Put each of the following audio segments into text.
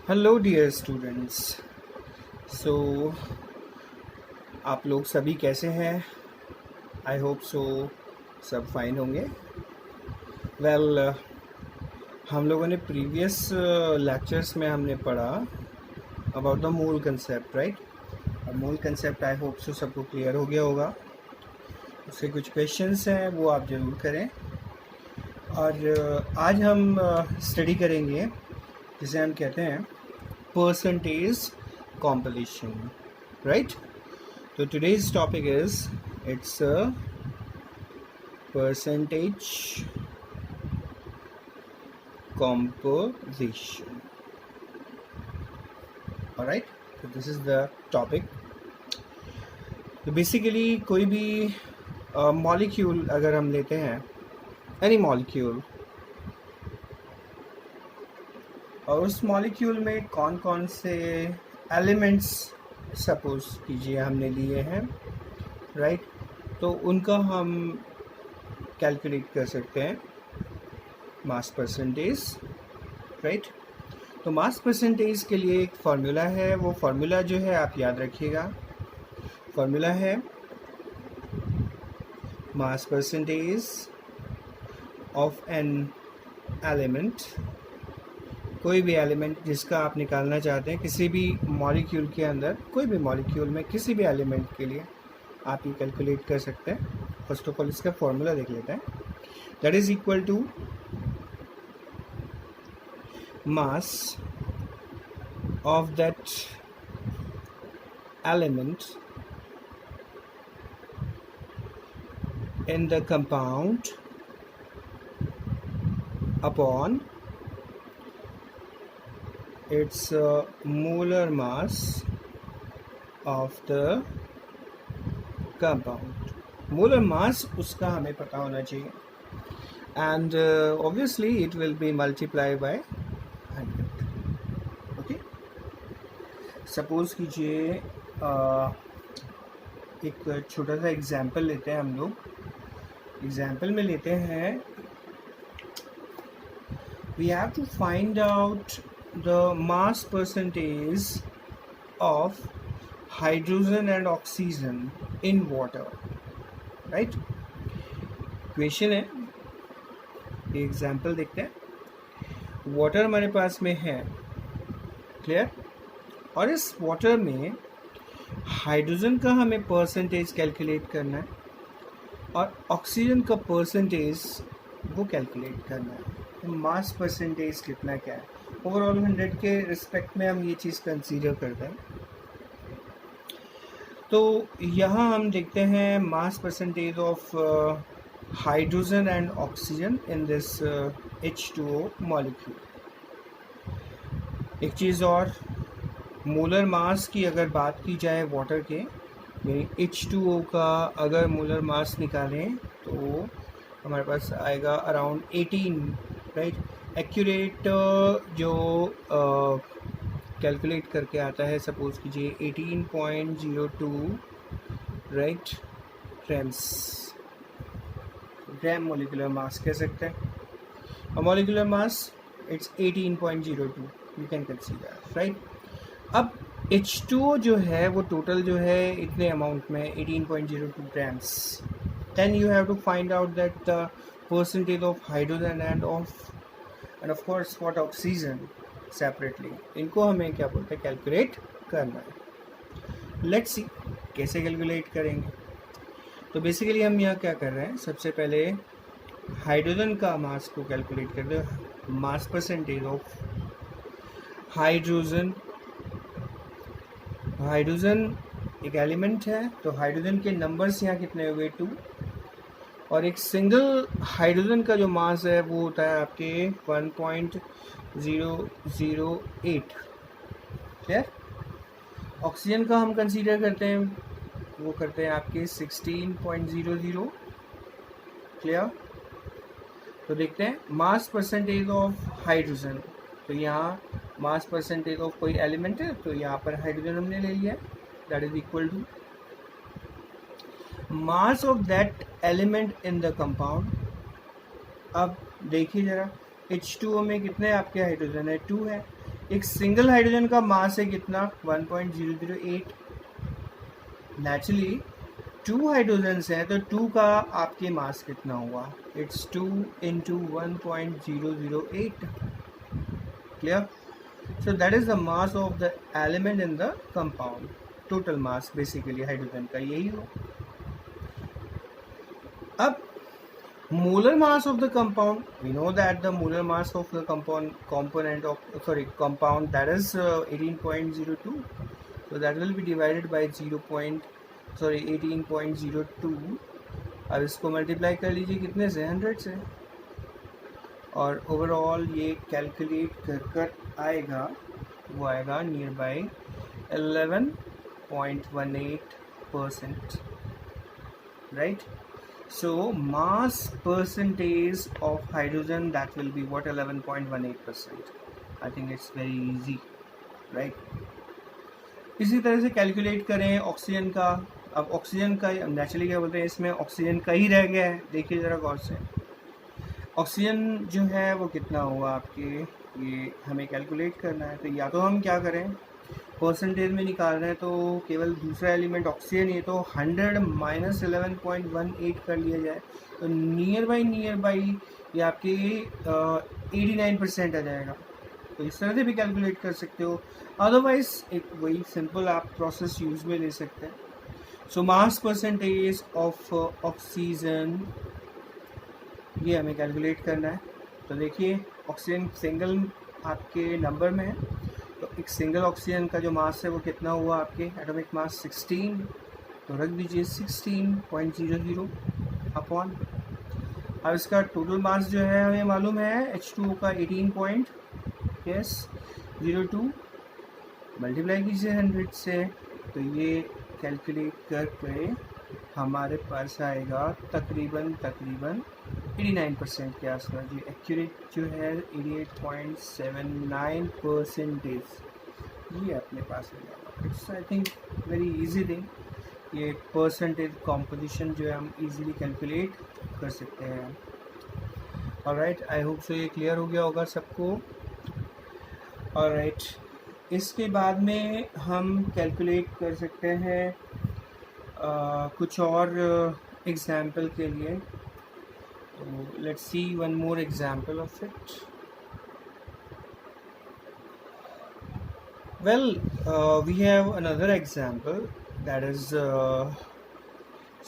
Hello dear students. सो आप लोग सभी कैसे हैं? आई होप सो सब फाइन होंगे। वेल हम लोगों ने प्रीवियस लेक्चर्स में हमने पढ़ा अबाउट द मूल कंसेप्ट, राइट? अब मूल कंसेप्ट आई होप सो सबको क्लियर हो गया होगा। उसके कुछ क्वेश्चंस हैं वो आप ज़रूर करें। और आज हम स्टडी करेंगे जिसे हम कहते हैं percentage competition, right? So today's topic is it's a percentage composition. Alright, so this is the topic. तो बेसिकली कोई भी मॉलिक्यूल अगर हम लेते हैं, एनी मॉलिक्यूल, और उस मॉलिक्यूल में कौन कौन से एलिमेंट्स सपोज कीजिए हमने लिए हैं, राइट? तो उनका हम कैलकुलेट कर सकते हैं मास परसेंटेज, राइट? तो मास परसेंटेज के लिए एक फार्मूला है, वो फार्मूला जो है आप याद रखिएगा। फार्मूला है मास परसेंटेज ऑफ एन एलिमेंट। कोई भी एलिमेंट जिसका आप निकालना चाहते हैं, किसी भी मॉलिक्यूल के अंदर, कोई भी मॉलिक्यूल में किसी भी एलिमेंट के लिए आप ये कैलकुलेट कर सकते हैं। फर्स्ट ऑफ ऑल इसका फॉर्मूला देख लेते हैं। That is equal to mass of that element in the compound upon its molar mass of the compound. molar mass उसका हमें पता होना चाहिए, and obviously it will be multiplied by 100. okay, suppose कीजिए एक छोटा सा एग्जाम्पल लेते हैं हम लोग। एग्जाम्पल में लेते हैं we have to find out the mass percentage of hydrogen and oxygen in water, right? Question है, एग्जाम्पल देखते हैं। वाटर हमारे पास में है, क्लियर? और इस वाटर में हाइड्रोजन का हमें परसेंटेज कैलकुलेट करना है और ऑक्सीजन का परसेंटेज वो कैलकुलेट करना है। तो मास परसेंटेज कितना क्या है, ओवरऑल 100 के रिस्पेक्ट में हम ये चीज़ कंसीडर करते हैं। तो यहाँ हम देखते हैं मास percentage of hydrogen and oxygen in this H2O molecule. एक चीज़ और, मोलर मास की अगर बात की जाए वाटर के, यानी H2O का अगर मोलर मास निकालें तो हमारे पास आएगा अराउंड 18, राइट? एक्यूरेट जो कैलकुलेट करके आता है, सपोज कीजिए 18.02, राइट, ग्राम मोलिकुलर मास कह सकते हैं। और molecular mass it's 18.02, you can consider, right? अब H2O जो है वो टोटल जो है इतने अमाउंट में 18.02 grams. Then you have to find out that the percentage of hydrogen and of course what oxygen separately. इनको हमें क्या बोलते हैं, कैलकुलेट करना है। लेट्स सी कैसे कैलकुलेट करेंगे। तो बेसिकली हम यहाँ क्या कर रहे हैं, सबसे पहले हाइड्रोजन का मास को कैलकुलेट करते हैं। मास परसेंटेज ऑफ हाइड्रोजन। हाइड्रोजन एक एलिमेंट है, तो हाइड्रोजन के नंबर्स यहाँ कितने हुए, 2। और एक सिंगल हाइड्रोजन का जो मास है वो होता है आपके 1.008, क्लियर? ऑक्सीजन का हम कंसीडर करते हैं, वो करते हैं आपके 16.00, क्लियर? तो देखते हैं मास परसेंटेज ऑफ हाइड्रोजन। तो यहाँ मास परसेंटेज ऑफ कोई एलिमेंट है, तो यहाँ पर हाइड्रोजन हमने ले लिया, that is equal to mass of that element in the compound. अब देखिए जरा H2O में कितने आपके हाइड्रोजन है, 2 है। एक सिंगल हाइड्रोजन का मास है कितना 1.008। नेचुरली 2 हाइड्रोजन्स हैं तो 2 का आपके मास कितना हुआ, it's 2 into 1.008। Clear? So that is the mass of the element in the compound. Total mass basically hydrogen का यही हो। अब molar mass of the compound, we know that the molar mass of the compound that is 18.02, so that will be divided by 18.02। अब इसको multiply कर लीजिए कितने से, 100 से, और ओवरऑल ये कैलकुलेट कर आएगा, वो आएगा near by 11.18%, right? So mass percentage of hydrogen, that will be what, 11.18%. I think it's very easy, right? इसी तरह से कैलकुलेट करें ऑक्सीजन का। अब ऑक्सीजन का नेचुरली क्या बोलते हैं, इसमें ऑक्सीजन का ही रह गया है, देखिए ज़रा गौर से। ऑक्सीजन जो है वो कितना हुआ आपके, ये हमें कैलकुलेट करना है। तो या तो हम क्या करें, परसेंटेज में निकाल रहे हैं तो केवल दूसरा एलिमेंट ऑक्सीजन, ये तो 100 माइनस 11.18 कर लिया जाए तो नियर बाई ये आपके 89% आ जाएगा। तो इस तरह से भी कैलकुलेट कर सकते हो, अदरवाइज एक वही सिंपल आप प्रोसेस यूज में ले सकते हैं। सो मास परसेंटेज ऑफ ऑक्सीजन, ये हमें कैलकुलेट करना है। तो देखिए ऑक्सीजन सिंगल आपके नंबर में है, तो एक सिंगल ऑक्सीजन का जो मास है वो कितना हुआ आपके, एटॉमिक मास 16, तो रख दीजिए 16.00 अपॉन। अब इसका टोटल मास जो है हमें मालूम है H2O का 18.02, मल्टीप्लाई कीजिए 100 से, तो ये कैलकुलेट करके हमारे पास आएगा तकरीबन 89% के आसपास। ये एक्यूरेट जो है 88.79%, ये अपने पास आ जाएगा। It's I think very easy thing, ये परसेंटेज कॉम्पोजिशन जो है हम इजीली कैलकुलेट कर सकते हैं। ऑलराइट, आई होप सो ये क्लियर हो गया होगा सबको। ऑलराइट, इसके बाद में हम कैलकुलेट कर सकते हैं कुछ और एग्जाम्पल के लिए। तो let's see one more example of it. Well, we have another example, that is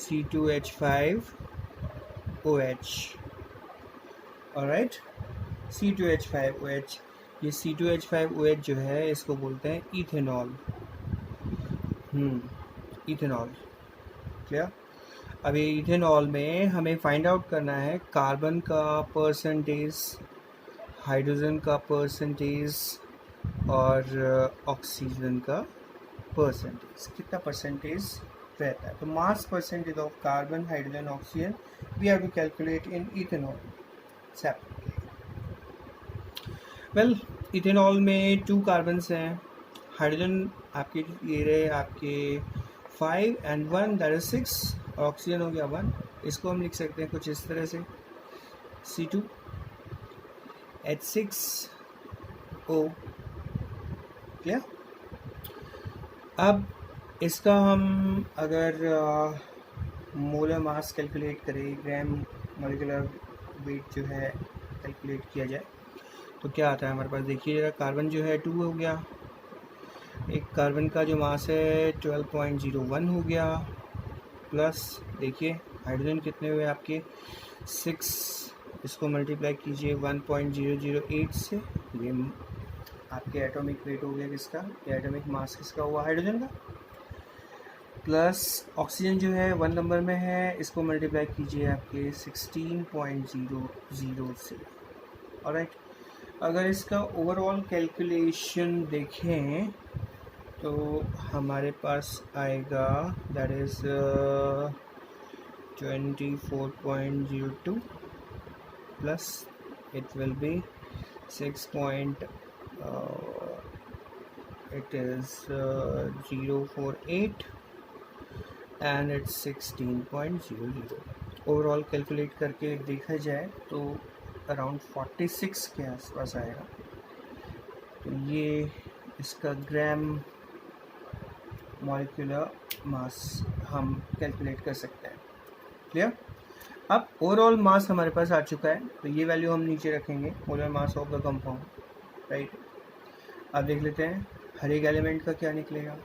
C2H5OH। alright, C2H5OH, ये C2H5OH जो है इसको बोलते हैं इथेनॉल। Ethanol, clear? अब ये इथेनॉल में हमें फाइंड आउट करना है कार्बन का परसेंटेज, हाइड्रोजन का परसेंटेज और ऑक्सीजन का परसेंटेज, कितना परसेंटेज रहता है। तो mass percentage of carbon, hydrogen, oxygen we have to calculate in ethanol separately. Well, ethanol में 2 कार्बन्स हैं, हाइड्रोजन आपके ये रहे आपके 5 and 1 that is 6, और ऑक्सीजन हो गया 1। इसको हम लिख सकते हैं कुछ इस तरह से, C2H6O, क्लियर? अब इसका हम अगर मोलर मास कैलकुलेट करें, ग्राम मॉलिक्यूलर वेट जो है कैलकुलेट किया जाए तो क्या आता है हमारे पास, देखिए कार्बन जो है 2 हो गया, एक कार्बन का जो मास है 12.01 हो गया, प्लस देखिए हाइड्रोजन कितने हुए आपके 6, इसको मल्टीप्लाई कीजिए 1.008 से, ये आपके एटॉमिक वेट हो गया किसका, एटॉमिक मास किसका हुआ, हाइड्रोजन का, प्लस ऑक्सीजन जो है 1 नंबर में है, इसको मल्टीप्लाई कीजिए आपके 16.00 से। ऑलराइट, अगर इसका ओवरऑल कैलकुलेशन देखें तो हमारे पास आएगा that is 24.02 plus it will be 048 and it's 16.00। Overall calculate करके देखा जाए तो अराउंड 46 के आसपास आएगा। तो ये इसका ग्राम मॉलिक्यूलर मास हम कैलकुलेट कर सकते हैं। क्लियर? अब ओवरऑल मास हमारे पास आ चुका है, तो ये वैल्यू हम नीचे रखेंगे, molar mass of the compound, right. अब देख लेते हैं हर एक एलिमेंट का क्या निकलेगा।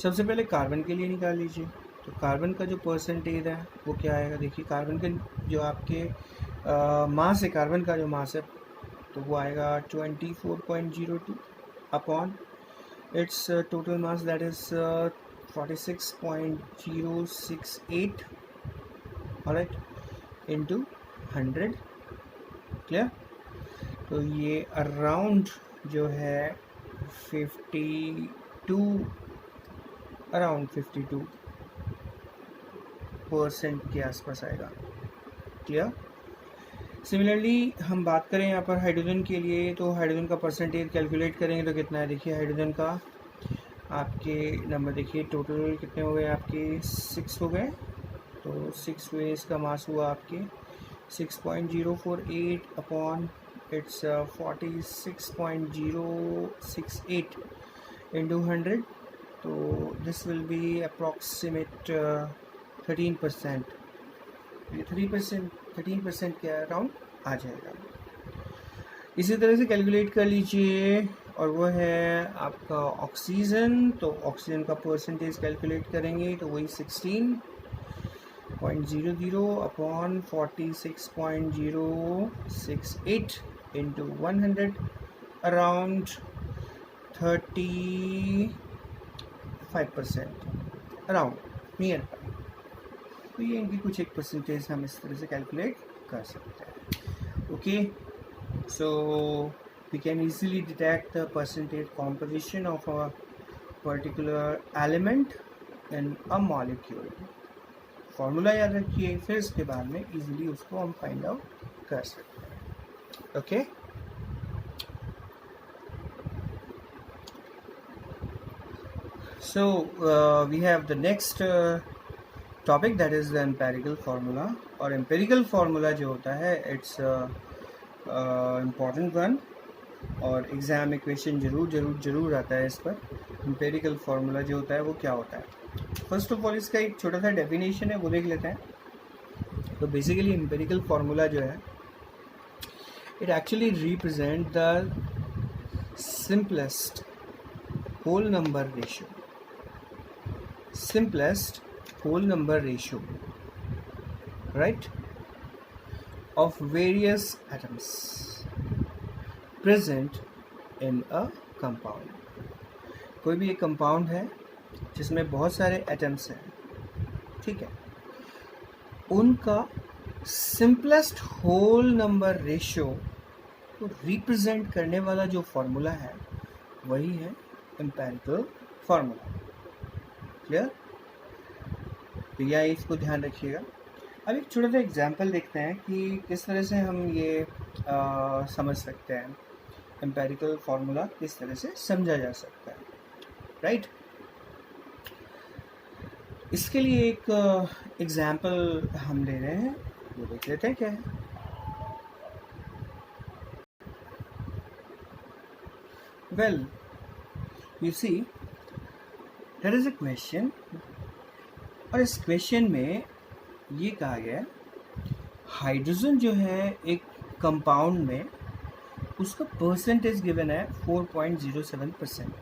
सबसे पहले कार्बन के लिए निकाल लीजिए। तो कार्बन का जो परसेंटेज है वो क्या आएगा, देखिए कार्बन के जो आपके मास है, कार्बन का जो मास है तो वो आएगा 24.02 upon its total mass that is 46.068 alright into 100। Clear? तो ये अराउंड जो है 52% के आसपास आएगा। क्लियर? सिमिलरली हम बात करें यहाँ पर हाइड्रोजन के लिए, तो हाइड्रोजन का परसेंटेज कैलकुलेट करेंगे तो कितना है, देखिए हाइड्रोजन का आपके नंबर देखिए टोटल कितने हो गए, आपके 6 हो गए। तो 6 में इसका मास हुआ आपके 6.048 अपॉन इट्स 46.068 इंटू 100। तो दिस विल बी अप्रॉक्सीमेट 13%। ये 13% के अराउंड आ जाएगा। इसी तरह से कैलकुलेट कर लीजिए, और वो है आपका ऑक्सीजन। तो ऑक्सीजन का परसेंटेज कैलकुलेट करेंगे तो वही 16.00 upon 46.068 into 100 around 35% around near by. तो ये इनकी कुछ एक परसेंटेज हम इस तरह से कैलकुलेट कर सकते हैं। Okay, so we can easily detect the percentage composition of a particular element in a molecule. Formula याद रखिए, फिर इसके बाद में इजीली उसको हम फाइंड आउट कर सकते हैं। Okay, so we have the next topic that is the empirical formula। और empirical formula जो होता है it's important one, और एग्ज़ाम इक्वेशन जरूर आता है इस पर। empirical formula जो होता है वो क्या होता है, फर्स्ट ऑफ ऑल इसका एक छोटा सा डेफिनेशन है वो देख लेते हैं। तो बेसिकली empirical formula जो है it actually represent the simplest whole number ratio right of various atoms present in a compound। कोई भी एक कंपाउंड है जिसमें बहुत सारे एटम्स हैं, ठीक है, उनका सिंपलेस्ट होल नंबर रेशियो को रिप्रेजेंट करने वाला जो फॉर्मूला है वही है एम्पिरिकल फॉर्मूला। क्लियर? तो यह इसको ध्यान रखिएगा। अब एक छोटा सा एग्जांपल देखते हैं कि किस तरह से हम ये समझ सकते हैं, एम्पिरिकल फार्मूला किस तरह से समझा जा सकता है, राइट। इसके लिए एक एग्जांपल हम ले रहे हैं, वो देख लेते हैं क्या है। Well you see there is a question, और इस क्वेश्चन में ये कहा गया हाइड्रोजन जो है एक कंपाउंड में उसका परसेंटेज गिवन है 4.07%।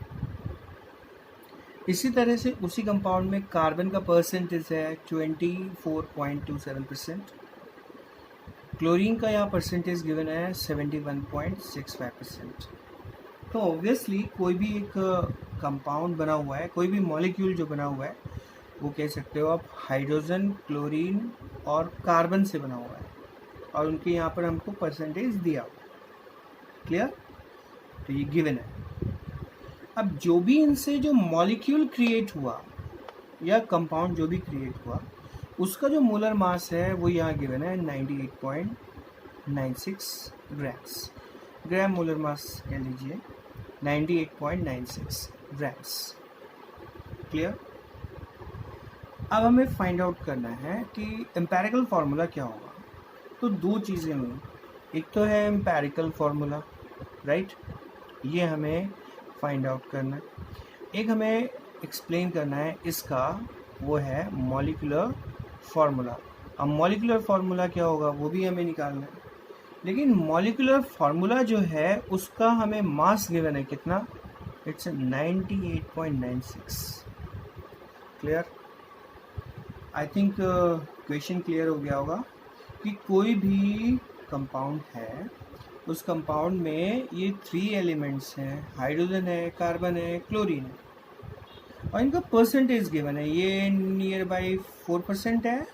इसी तरह से उसी कंपाउंड में कार्बन का परसेंटेज है 24.27%। क्लोरीन का यहाँ परसेंटेज गिवन है 71.65%। तो ऑब्वियसली कोई भी एक कंपाउंड बना हुआ है, कोई भी मॉलिक्यूल जो बना हुआ है वो कह सकते हो आप हाइड्रोजन, क्लोरीन और कार्बन से बना हुआ है, और उनके यहाँ पर हमको परसेंटेज दिया हुआ है। क्लियर? तो ये गिवन है। अब जो भी इनसे जो मॉलिक्यूल क्रिएट हुआ या कंपाउंड जो भी क्रिएट हुआ उसका जो मोलर मास है वो यहाँ गिवन है 98.96 ग्राम्स। ग्राम मोलर मास कह लीजिए 98.96 ग्राम्स। क्लियर? अब हमें फाइंड आउट करना है कि एम्पिरिकल फार्मूला क्या होगा। तो दो चीज़ें हुई, एक तो है एम्पिरिकल फार्मूला, राइट, ये हमें फाइंड आउट करना है। एक हमें एक्सप्लेन करना है इसका, वो है मॉलिक्यूलर फार्मूला। अब मॉलिक्यूलर फार्मूला क्या होगा वो भी हमें निकालना है, लेकिन मॉलिक्यूलर फार्मूला जो है उसका हमें मास गिवन है कितना, it's 98.96। Clear? I think question clear हो गया होगा कि कोई भी कंपाउंड है, उस कंपाउंड में ये 3 एलिमेंट्स हैं, हाइड्रोजन है, कार्बन है, क्लोरीन है, और इनका परसेंटेज गिवन है। ये नियर बाई 4% है,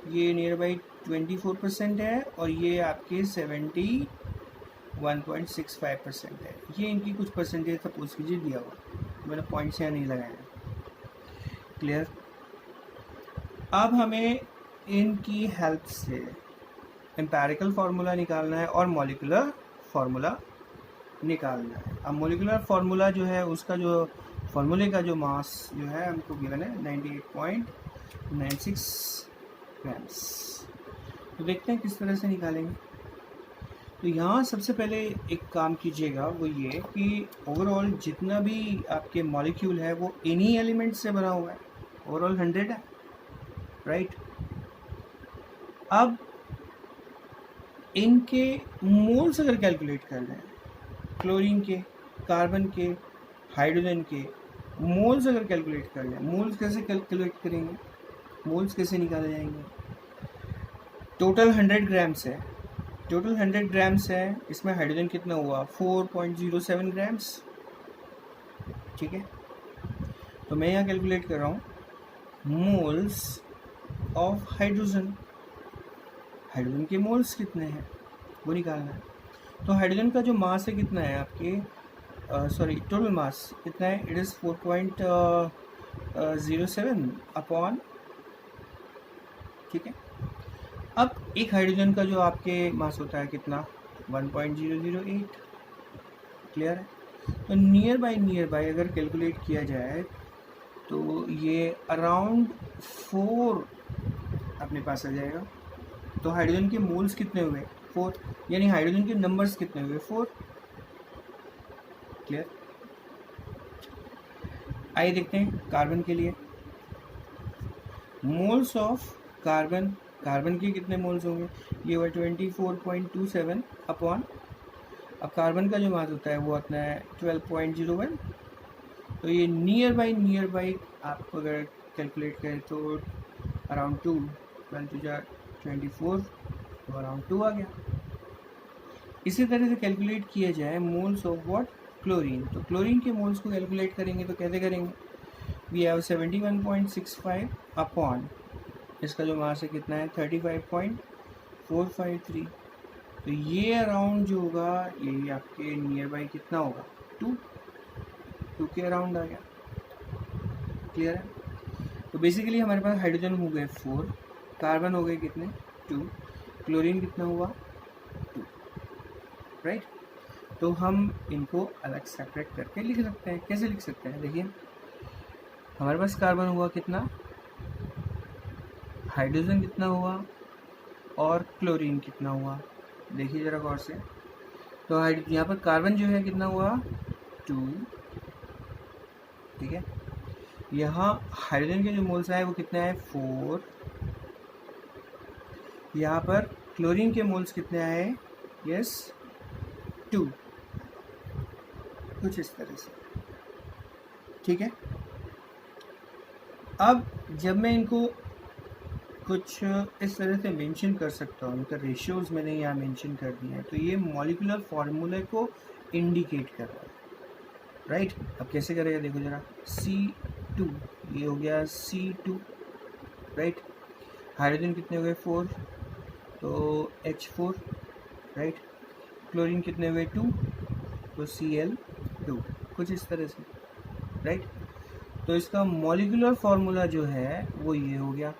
ये नियर बाई 24% है, और ये आपके 71.65% है। ये इनकी कुछ परसेंटेज सपोज कीजिए दिया हुआ, मैंने पॉइंट्स यहाँ नहीं लगाए हैं। क्लियर? अब हमें इनकी हेल्प से एम्पेरिकल फार्मूला निकालना है और मॉलिक्यूलर फार्मूला निकालना है। अब मॉलिक्यूलर फार्मूला जो है उसका जो फार्मूले का जो मास जो है हमको गिवन है 98.96 ग्राम्स। तो देखते हैं किस तरह से निकालेंगे। तो यहाँ सबसे पहले एक काम कीजिएगा, वो ये कि ओवरऑल जितना भी आपके मॉलिक्यूल है वो इन्हीं एलिमेंट से बना हुआ है, ओवरऑल 100 है, राइट? अब इनके मोल्स अगर कैलकुलेट कर रहे हैं, क्लोरीन के, कार्बन के, हाइड्रोजन के मोल्स अगर कैलकुलेट कर रहे हैं, मोल्स कैसे कैलकुलेट करेंगे, मोल्स कैसे निकाले जाएंगे? टोटल 100 ग्राम्स है, टोटल 100 ग्राम्स है, इसमें हाइड्रोजन कितना हुआ 4.07 ग्राम्स। ठीक है, तो मैं यहाँ कैलकुलेट कर रहा हूँ मोल्स ऑफ हाइड्रोजन। हाइड्रोजन के मोल्स कितने हैं वो निकालना है। तो हाइड्रोजन का जो मास है कितना है आपके, टोटल मास कितना है, इट इज़ 4.07 अपॉन, ठीक है। अब एक हाइड्रोजन का जो आपके मास होता है कितना, 1.008। क्लियर है? तो नियर बाय अगर कैलकुलेट किया जाए तो ये अराउंड 4 अपने पास आ जाएगा। तो हाइड्रोजन के मोल्स कितने हुए 4, यानी हाइड्रोजन के नंबर्स कितने हुए 4। क्लियर? आइए देखते हैं कार्बन के लिए। मोल्स ऑफ कार्बन, कार्बन के कितने मोल्स होंगे, ये हुआ 24.27 अपॉन, अब कार्बन का जो मास होता है वो अपना है 12.01। तो ये नियर बाई आप अगर कैलकुलेट करें तो अराउंड 2, 24 तो अराउंड 2 आ गया। इसी तरह से कैलकुलेट किया जाए मोल्स ऑफ व्हाट, क्लोरीन। तो क्लोरीन के मोल्स को कैलकुलेट करेंगे तो कैसे करेंगे, वी हैव 71.65 अपॉन, इसका जो मास है कितना है 35.453। तो ये अराउंड जो होगा ये आपके नियर बाई कितना होगा 2 के अराउंड आ गया। क्लियर है? तो बेसिकली हमारे पास हाइड्रोजन हो गए 4, कार्बन हो गए कितने 2, क्लोरीन कितना हुआ 2, राइट? तो हम इनको अलग सेपरेट करके लिख सकते हैं। कैसे लिख सकते हैं, देखिए हमारे पास कार्बन हुआ कितना, हाइड्रोजन कितना हुआ और क्लोरीन कितना हुआ, देखिए ज़रा गौर से। तो यहाँ पर कार्बन जो है कितना हुआ 2, ठीक है। यहाँ हाइड्रोजन के जो मोल्स आए वो कितने आए 4, यहाँ पर क्लोरीन के मोल्स कितने आए, यस 2, कुछ इस तरह से, ठीक है। अब जब मैं इनको कुछ इस तरह से मेंशन कर सकता हूँ, इनका रेशियोज मैंने यहाँ मेंशन कर दिए हैं, तो ये मॉलिक्यूलर फार्मूले को इंडिकेट कर रहा है, राइट? अब कैसे करेगा देखो जरा, C2 ये हो गया C2, राइट? हाइड्रोजन कितने हुए 4, तो H4, राइट? क्लोरीन कितने हुए 2, तो Cl2, कुछ इस तरह से, राइट? तो इसका मॉलिक्यूलर फार्मूला जो है वो ये हो गया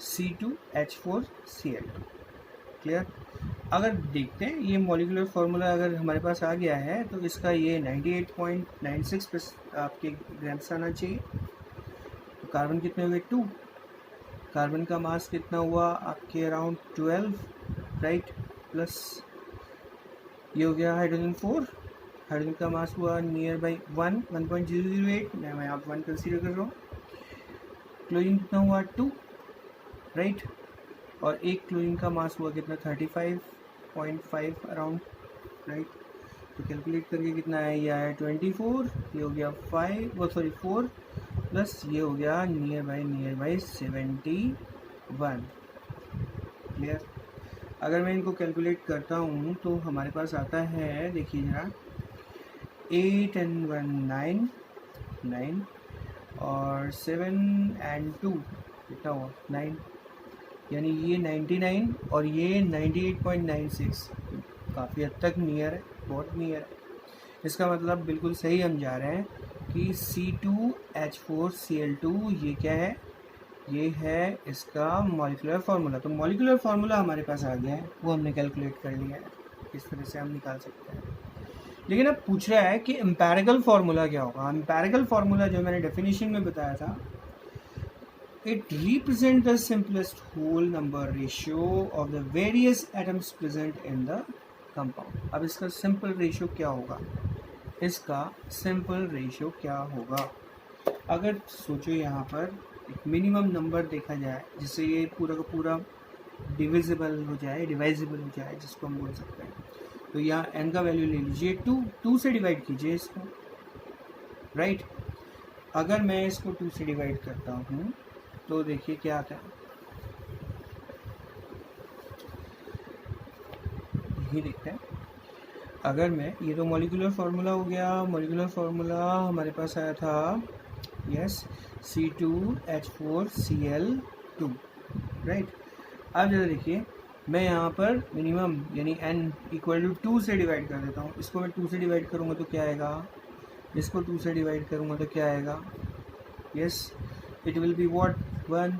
C2H4Cl2। क्लियर? अगर देखते हैं ये मॉलिक्यूलर फार्मूला अगर हमारे पास आ गया है तो इसका ये 98.96 आपके ग्राम्स आना चाहिए। तो कार्बन कितने हुए 2, कार्बन का मास कितना हुआ आपके अराउंड 12, राइट? प्लस ये हो गया हाइड्रोजन 4, हाइड्रोजन का मास हुआ नियर बाई 1.008, मैं यहाँ 1 कंसीडर कर रहा हूँ। क्लोरीन कितना हुआ 2, राइट, और एक क्लोरीन का मास हुआ कितना 35.5 अराउंड, राइट। तो कैलकुलेट करके कितना है, ये आया 24, ये हो गया 4 प्लस ये हो गया नियर बाई 71। क्लियर। अगर मैं इनको कैलकुलेट करता हूँ तो हमारे पास आता है, देखिए जरा, 8 and 1 9 और 7 and 2 कितना हुआ 9, यानी ये 99 और ये 98.96, काफ़ी हद तक नियर है, बहुत नियर है। इसका मतलब बिल्कुल सही हम जा रहे हैं कि C2H4Cl2 ये क्या है, ये है इसका मॉलिक्यूलर फार्मूला। तो मॉलिक्यूलर फार्मूला हमारे पास आ गया है, वो हमने कैलकुलेट कर लिया है, इस तरह से हम निकाल सकते हैं। लेकिन अब पूछ रहा है कि एम्पेरिकल फार्मूला क्या होगा। एम्पेरिकल फार्मूला जो मैंने डेफिनेशन में बताया था, it represents the simplest whole number ratio of the various atoms present in the compound। अब इसका सिंपल रेशियो क्या होगा, इसका सिंपल रेशियो क्या होगा, अगर सोचो यहाँ पर एक मिनिमम नंबर देखा जाए जिससे ये पूरा का पूरा डिविजिबल हो जाए, डिवाइजिबल हो जाए, जिसको हम बोल सकते हैं। तो यहाँ n का वैल्यू ले लीजिए 2 से डिवाइड कीजिए इसको, राइट। अगर मैं इसको 2 से डिवाइड करता हूँ तो देखिए क्या आता है, यही देखते हैं। अगर मैं, ये तो मॉलिक्यूलर फार्मूला हो गया, मॉलिक्यूलर फार्मूला हमारे पास आया था यस C2H4Cl2, राइट। अब जरा देखिए, मैं यहाँ पर मिनिमम यानी n इक्वल टू 2 से डिवाइड कर देता हूँ। इसको मैं 2 से डिवाइड करूँगा तो क्या आएगा, इसको 2 से डिवाइड करूँगा तो क्या आएगा, yes it will be what 1,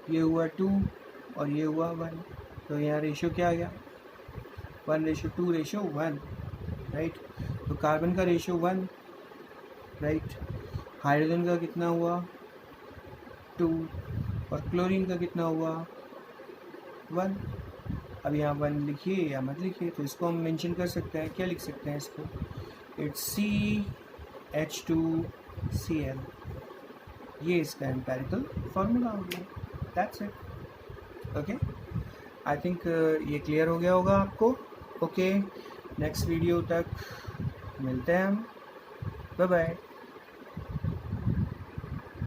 ये हुआ 2 और ये हुआ 1, तो यहाँ रेशियो क्या आ गया 1:2:1, राइट। तो कार्बन का रेशियो 1, राइट, हाइड्रोजन का कितना हुआ 2 और क्लोरीन का कितना हुआ 1। अब यहाँ 1 लिखिए या मत लिखिए, तो इसको हम मेंशन कर सकते हैं, क्या लिख सकते हैं इसको, इट्स CH2Cl, ये इसका एम्पेरिकल फार्मूला हो गया, that's it. Okay, I think ये क्लियर हो गया होगा आपको। ओके, नेक्स्ट वीडियो तक मिलते हैं हम, बाय बाय।